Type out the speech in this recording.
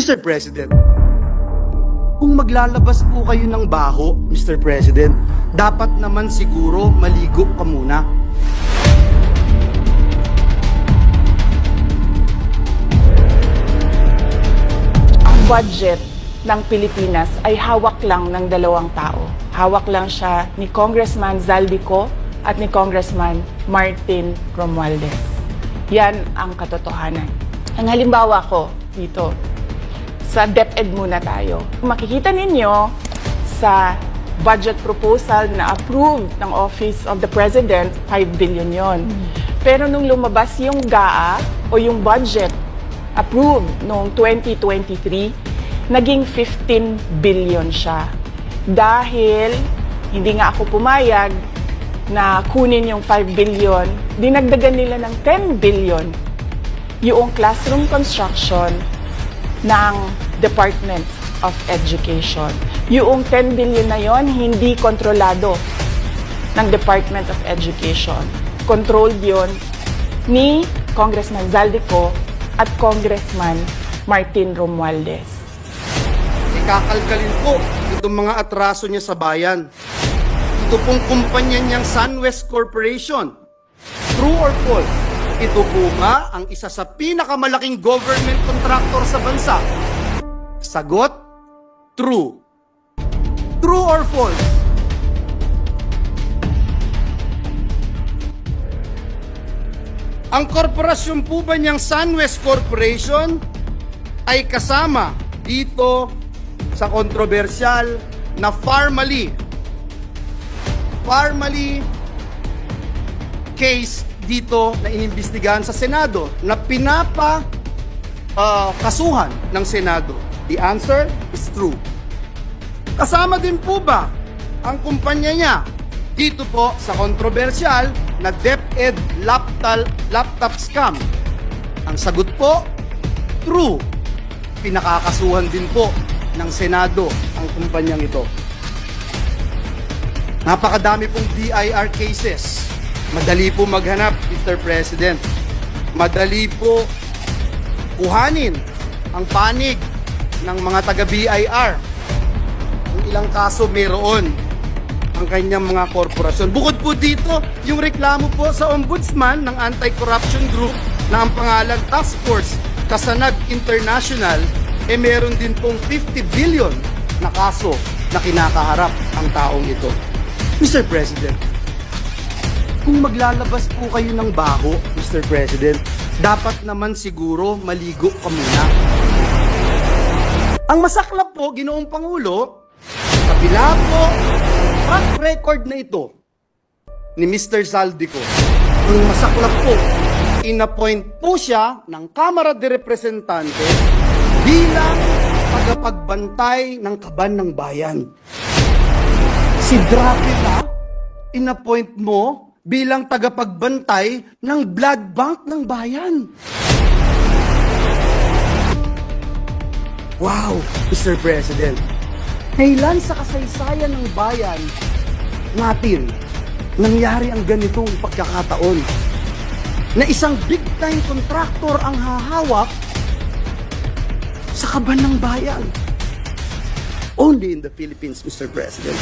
Mr. President, kung maglalabas po kayo ng baho, Mr. President, dapat naman siguro maligo ka muna. Ang budget ng Pilipinas ay hawak lang ng dalawang tao. Hawak lang siya ni Congressman Zaldico at ni Congressman Martin Romualdez. Yan ang katotohanan. Ang halimbawa ko dito, sa DepEd muna tayo. Makikita ninyo sa budget proposal na approved ng Office of the President, 5 billion yon. Pero nung lumabas yung GAA o yung budget approved noong 2023, naging 15 billion siya. Dahil hindi nga ako pumayag na kunin yung 5 billion, dinagdagan nila ng 10 billion yung classroom construction ng Department of Education. Yung 10 billion na yon hindi kontrolado ng Department of Education. Controlled yon ni Congressman Zaldico at Congressman Martin Romualdez. Ikakalkalin po itong mga atraso niya sa bayan. Ito pong kumpanya niyang SunWest Corporation. True or false? Ito po ba ang isa sa pinakamalaking government contractor sa bansa? Sagot, true. True or false? Ang korporasyon po ba niyang SunWest Corporation ay kasama dito sa kontrobersyal na Farmally case dito na inimbestigahan sa Senado na kasuhan ng Senado? The answer is true. Kasama din po ba ang kumpanya niya dito po sa kontrobersyal na DepEd laptop scam? Ang sagot po, true. Pinakakasuhan din po ng Senado ang kumpanyang ito. Napakadami pong BIR cases. Madali po maghanap, Mr. President. Madali po kuhanin ang panig ng mga taga-BIR. Ang ilang kaso mayroon ang kanyang mga korporasyon. Bukod po dito, yung reklamo po sa Ombudsman ng Anti-Corruption Group na ang pangalan Task Force Kasanag International, meron din pong 50 billion na kaso na kinakaharap ang taong ito. Mr. President, kung maglalabas po kayo ng baho, Mr. President, dapat naman siguro maligo ka muna. Ang masaklap po, Ginoong Pangulo, kabila po track record na ito ni Mr. Zaldico, ang masaklap po, inappoint po siya ng Kamara de Representantes bilang tagapagbantay ng kaban ng bayan. Si Dracula, inappoint mo bilang tagapagbantay ng blood bank ng bayan. Wow, Mr. President. Kailan sa kasaysayan ng bayan natin nangyari ang ganitong pagkakataon na isang big-time contractor ang hahawak sa kaban ng bayan? Only in the Philippines, Mr. President.